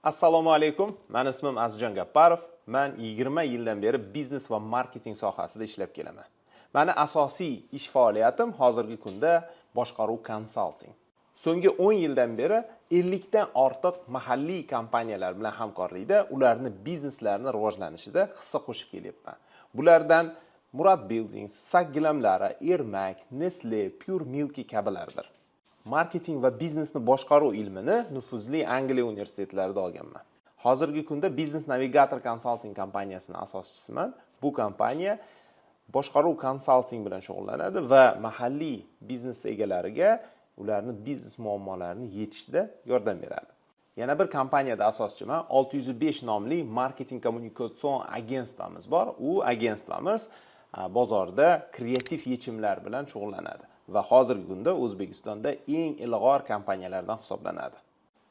Assalomu alaykum. Men ismim Azizjon Gapparov. Men 20 yildan beri biznes va marketing sohasida ishlab kelaman. Meni asosiy ish faoliyatim hozirgi kunda boshqaruv konsalting. So'nggi 10 yildan beri 50 dan ortiq mahalliy kompaniyalar bilan hamkorlikda ularning bizneslarini rivojlanishida hissa qo'shib kelyapman. Bulardan Murad Buildings, Sak gilamlari, Ermak, Nestle, Pure Milky kabilardir. Marketing va biznesni boshqaruv ilmini nufuzli Angliya universitetlarida olganman. Hozirgi kunda Business Navigator Consulting kompaniyasining asoschisiman. Bu kompaniya boshqaruv konsalting bilan shug'ullanadi va mahalliy biznes egalariga ularning biznes muammolarini yechishda yordam beradi. Yana bir kompaniyada asoschiman. 605 nomli marketing kommunikatsion agentstvamiz bor. U agentstvamiz bozorda kreativ yechimlar bilan shug'ullanadi va hozirgi kunda O'zbekistonda eng ilg'or kompaniyalardan hisoblanadi.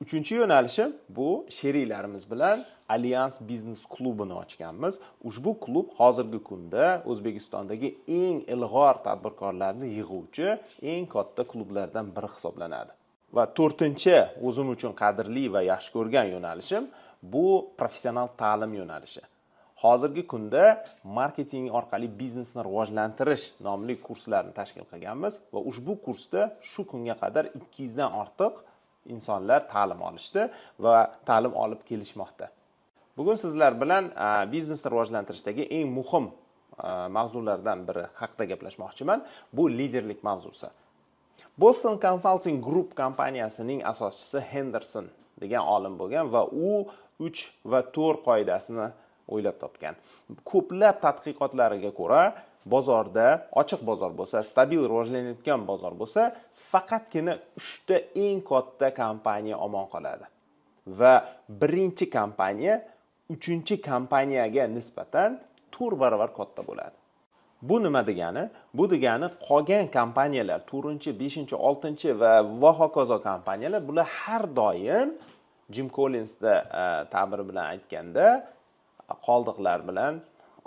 Uchinchi yo'nalishim bu sheriklarimiz bilan Alliance Business klubini ochganmiz. Ushbu klub hozirgi kunda O'zbekistondagi eng ilg'or tadbirkorlarni yig'uvchi eng katta klublardan biri hisoblanadi. Va to'rtinchi o'zim uchun qadrli va yaxshi ko'rgan yo'nalishim bu professional ta'lim yo'nalishi. Hozirgi kunda marketing orqali biznesni rivojlantirish nomli kurslarni tashkil qilganmiz va ushbu kursda shu kunga qadar 200 dan ortiq insonlar ta'lim olishdi va ta'lim olib kelishmoqda. Bugun sizlar bilan biznesni rivojlantirishdagi eng muhim mavzulardan biri haqida gaplashmoqchiman. Bu liderlik mavzusi. Boston Consulting Group kompaniyasining asoschisi Henderson degan olim bo'lgan va u 3 va 4 qoidasini o'ylab topgan. Ko'plab tadqiqotlariga ko'ra, bozorda, ochiq bozor bo'lsa, stabil rivojlanayotgan bozor bo'lsa, faqatgina 3 ta eng katta kompaniya omon qoladi. Va birinchi kompaniya 3-kompaniyaga nisbatan 4 barobar katta bo'ladi. Bu nima degani? Bu degani qolgan kompaniyalar 4-chi, 5-chi, 6-chi va hokazo kompaniyalar bular har doim Jim Collinsda ta'biri bilan aytganda qoldiqlar bilan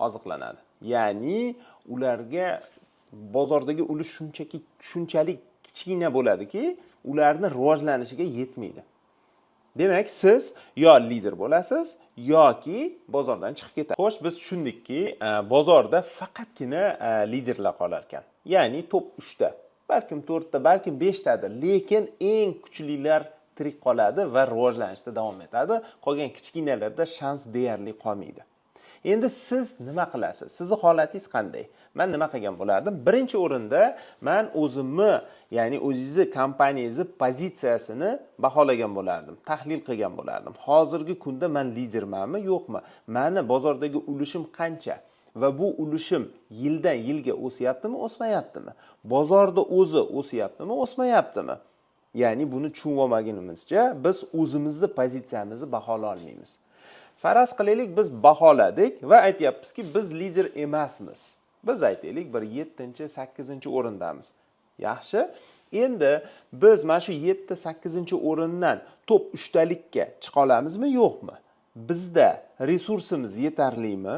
oziqlanadi. Ya'ni ularga bozordagi ulush shunchalik kichkina bo'ladiki, ularning rivojlanishiga yetmaydi. Demak, siz yo lider bo'lasiz yoki bozordan chiqib ketasiz. Xo'sh, biz tushundikki, bozorda faqatgina liderlar qolar ekan. Ya'ni top 3 ta, balkim 4 ta, balkim 5 tadir, lekin eng kuchlilar tirik qoladi va rivojlanishda davom etadi. Qolgan kichkinalarda shans deyarli qolmaydi. Endi siz nima qilasiz? Sizning holatingiz qanday? Men nima qilgan bo'lardim? Birinchi o'rinda men o'zimni, ya'ni o'zingizni kompaniyangizni pozitsiyasini baholagan bo'lardim, tahlil qilgan bo'lardim. Hozirgi kunda men lidermanmi, yo'qmi? Meni bozordagi ulushim qancha? Va bu ulushim yildan yilga o'syaptimi, o'smayaptimi? Bozorda o'zi o'syaptimi, o'smayaptimi? Ya'ni buni tushunib olmaganimizcha biz o'zimizni pozitsiyamizni bahola olmaymiz. Faraz qilaylik, biz baholadik va aytayapmizki, biz lider emasmiz. Biz aytaylik, bir 7-chi, 8-chi o'rindamiz. Yaxshi. Endi biz mana shu 7-8-chi o'rindan top 3 talikka chiqa olamizmi, yo'qmi? Bizda resursimiz yetarlimi?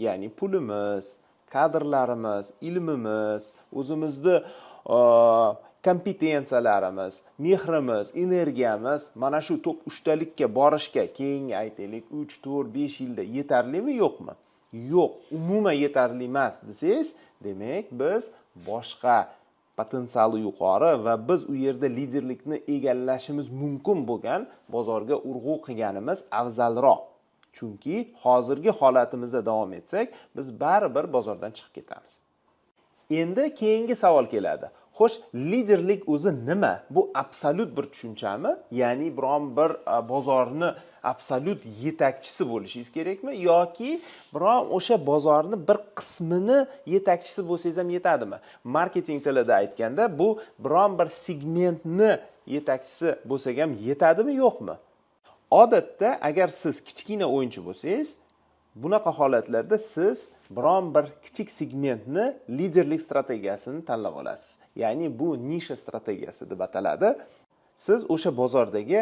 Ya'ni pulimiz, kadrlarimiz, ilmimiz, o'zimizni kompetensiyalarimiz, mehrimiz, energiyamiz mana shu top 3 talikka borishga keyingi aytaylik 3, 4, 5 yilda yetarlimi, yo'qmi? Yo'q, umuman yetarli emas desangiz, demak biz boshqa potensiali yuqori va biz u yerda liderlikni egallashimiz mumkin bo'lgan bozorga urg'u qilganimiz afzalroq. Chunki hozirgi holatimizda davom etsak, biz baribir bozordan chiqib ketamiz. Endi keyingi savol keladi. Xo'sh, liderlik o'zi nima? Bu absolut bir tushunchami? Ya'ni biron bir bozorni absolut yetakchisi bo'lishingiz kerakmi yoki biron o'sha bozorni bir qismini yetakchisi bo'lsangiz ham yetadimi? Marketing tilida aytganda bu biron bir segmentni yetakchisi bo'lsak ham yetadimi, yo'qmi? Odatda agar siz kichkina o'yinchi bo'lsangiz, bunaqa holatlarda siz biron bir kichik segmentni liderlik strategiyasini tanlab olasiz. Ya'ni bu nisha strategiyasi deb ataladi. Siz o'sha bozordagi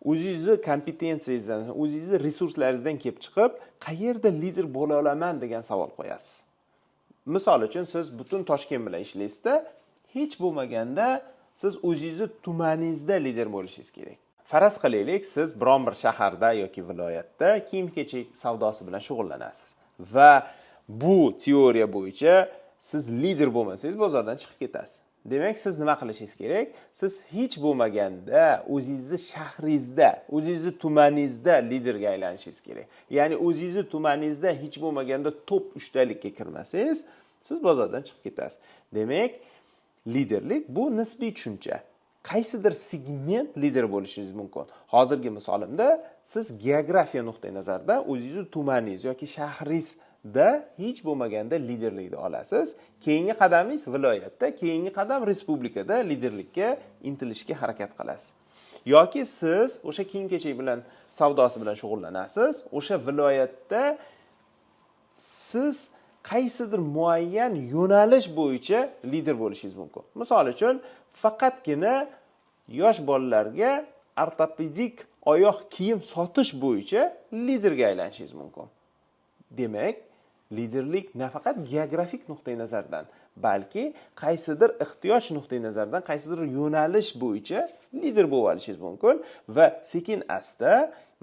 o'zingizni kompetensiyangizdan, o'zingizni resurslaringizdan kelib chiqib, qayerda lider bo'la olaman degan savol qo'yasiz. Misol uchun siz butun Toshkent bilan ishlaysizda, hech bo'lmaganda siz o'zingizni tumaningizda lider bo'lishingiz kerak. Faraz qilaylik, siz biron bir shaharda yoki viloyatda kiyim-kechak savdosi bilan shug'ullanasiz va bu teoriya bo'yicha siz lider bo'lmasangiz bozordan chiqib ketasiz. Demak, siz nima qilishingiz kerak? Siz hech bo'lmaganda o'zingizni shahringizda, o'zingizni tumaningizda liderga aylanishingiz kerak. Ya'ni o'zingizni tumaningizda hech bo'lmaganda top 3talikka kirmasangiz, siz bozordan chiqib ketasiz. Demak, liderlik bu nisbiy tushuncha. Qaysidir segment lider bo'lishingiz mumkin. Hozirgi misolimda siz geografiya nuqtai nazaridan o'zingizni tumaningiz yoki shahringizda hech bo'lmaganda liderlikni olasiz. Keyingi qadamingiz viloyatda, keyingi qadam respublikada liderlikka intilishga harakat qilasiz. Yoki siz o'sha kiyim-kechak bilan savdosi bilan shug'ullanasiz, o'sha viloyatda siz qaysidir muayyan yo'nalish bo'yicha lider bo'lishingiz mumkin. Misol uchun, faqatgina yosh bolalarga ortopedik oyoq kiyim sotish bo'yicha liderga aylanishingiz mumkin. Demak, liderlik nafaqat geografik nuqtai nazardan, balki qaysidir ehtiyoj nuqtai nazardan, qaysidir yo'nalish bo'yicha lider bo'lib olishingiz mumkin va sekin-asta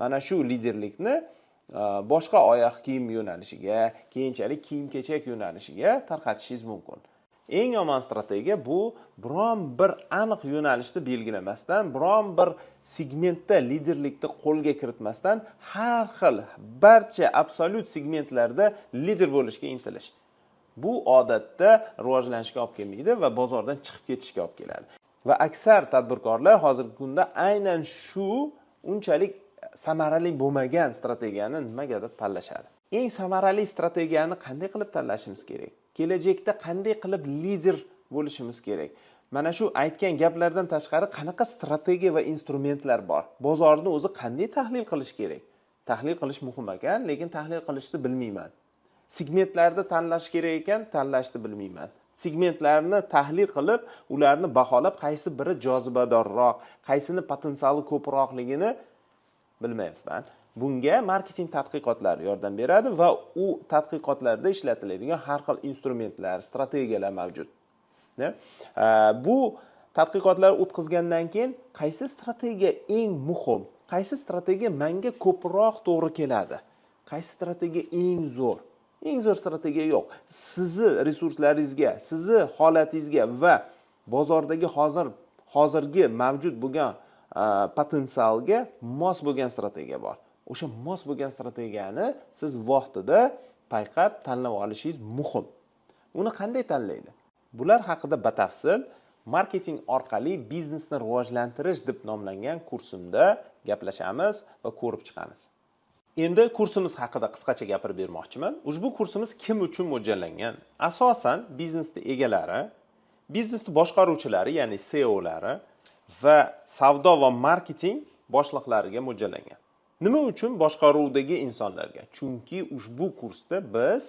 mana shu liderlikni boshqa oyoq kiyim yo'nalishiga, keyinchalik kiyim-kechak yo'nalishiga tarqatishingiz mumkin. Eng yomon strategiya bu biron bir aniq yo'nalishni belgilamasdan, biron bir segmentda liderlikni qo'lga kiritmasdan har xil barcha absolyut segmentlarda lider bo'lishga intilish. Bu odatda rivojlanishga olib kelmaydi va bozordan chiqib ketishga olib keladi. Va aksar tadbirkorlar hozirgi kunda aynan shu unchalik samarali bo'lmagan strategiyani nimagadir tanlashadi. Eng samarali strategiyani qanday qilib tanlashimiz kerak? Kelajakda qanday qilib lider bo'lishimiz kerak? Mana shu aytgan gaplardan tashqari qanaqa strategiya va instrumentlar bor? Bozorni o'zi qanday tahlil qilish kerak? Tahlil qilish muhim ekan, lekin tahlil qilishni bilmayman. Segmentlarni tanlash kerak ekan, tanlashni bilmayman. Segmentlarni tahlil qilib, ularni baholab, qaysi biri jozibadorroq, qaysini potensiali ko'proqligini bilmayapman. Bunga marketing tadqiqotlari yordam beradi va u tadqiqotlarda ishlatiladigan har xil instrumentlar, strategiyalar mavjud. Bu tadqiqotlar o'tkazgandan keyin qaysi strategiya eng muhim, qaysi strategiya menga ko'proq to'g'ri keladi, qaysi strategiya eng zo'r? Eng zo'r strategiya yo'q. Sizni resurslaringizga, sizni holatingizga va bozordagi hozirgi mavjud bo'lgan potensialga mos bo'lgan strategiya bor. O'sha mos bo'lgan strategiyani siz vaqtida payqab tanlab olishingiz muhim. Uni qanday tanlaydi? Bular haqida batafsil marketing orqali biznesni rivojlantirish deb nomlangan kursimda gaplashamiz va ko'rib chiqamiz. Endi kursimiz haqida qisqacha gapirib bermoqchiman. Ushbu kursimiz kim uchun mo'ljallangan? Asosan biznesning egalari, biznesni boshqaruvchilari, ya'ni CEOlari va savdo va marketing boshliqlariga mo'ljallangan. Nima uchun boshqaruvdagi insonlarga? Chunki ushbu kursda biz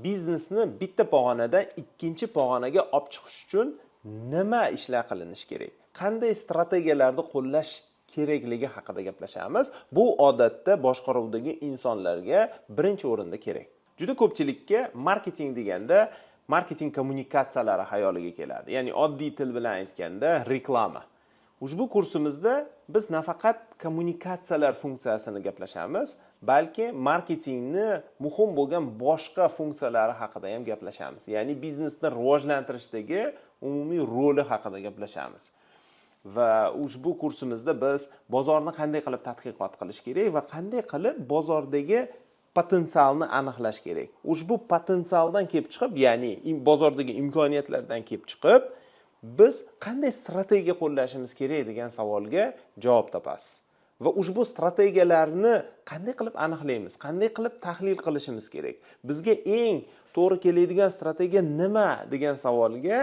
biznesni bitta pog'onadan ikkinchi pog'onaga olib chiqish uchun nima ishlar qilinishi kerak? Qanday strategiyalarni qo'llash kerakligi haqida gaplashamiz. Bu odatda boshqaruvdagi insonlarga birinchi o'rinda kerak. Juda ko'pchilikka marketing deganda marketing kommunikatsiyalari xayoliga keladi. Ya'ni oddiy til bilan aytganda reklama. Ushbu kursimizda biz nafaqat kommunikatsiyalar funksiyasini gaplashamiz, balki marketingni muhim bo'lgan boshqa funksiyalari haqida ham gaplashamiz. Ya'ni biznesni rivojlantirishdagi umumiy roli haqida gaplashamiz. Va ushbu kursimizda biz bozorni qanday qilib tadqiqot qilish kerak va qanday qilib bozordagi potensialni aniqlash kerak. Ushbu potensialdan kelib chiqib, ya'ni bozordagi imkoniyatlardan kelib chiqib, biz qanday strategiya qo'llashimiz kerak degan savolga javob topasiz. Va ushbu strategiyalarni qanday qilib aniqlaymiz, qanday qilib tahlil qilishimiz kerak? Bizga eng to'g'ri keladigan strategiya nima degan savolga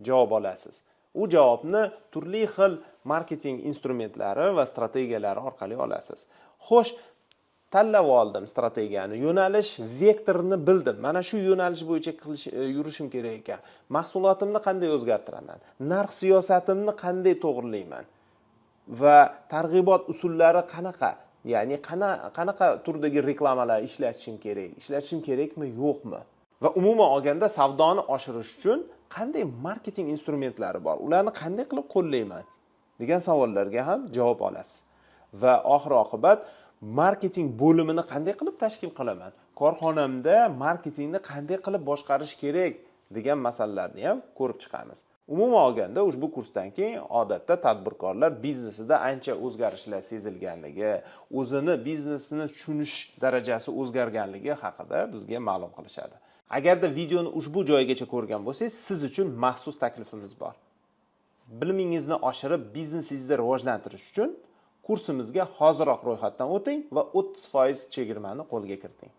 javob olasiz. U javobni turli xil marketing instrumentlari va strategiyalari orqali olasiz. Xo'sh, tanlab oldim strategiyani, yo'nalish vektorini bildim. Mana shu yo'nalish bo'yicha yurishim kerak ekan. Mahsulotimni qanday o'zgartiraman? Narx siyosatimni qanday to'g'rilayman? Va targ'ibot usullari qanaqa? Ya'ni qanaqa turdagi reklamalar ishlatishim kerak? Ishlatishim kerakmi, yo'qmi? Va umuman olganda savdoni oshirish uchun qanday marketing instrumentlari bor? Ularni qanday qilib qo'llayman? degan savollarga ham javob olasiz. Va oxir oqibat marketing bo'limini qanday qilib tashkil qilaman, korxonamda marketingni qanday qilib boshqarish kerak degan masalalarni ham ko'rib chiqamiz. Umuman olganda ushbu kursdan keyin odatda tadbirkorlar biznesida ancha o'zgarishlar sezilganligi, o'zini biznesini tushunish darajasi o'zgarganligi haqida bizga ma'lum qilishadi. Agarda videoni ushbu joyigacha ko'rgan bo'lsangiz, siz uchun maxsus taklifimiz bor. Bilimingizni oshirib, biznesingizni rivojlantirish uchun kursimizga hoziroq ro'yxatdan o'ting va 30% chegirmani qo'lga kiriting.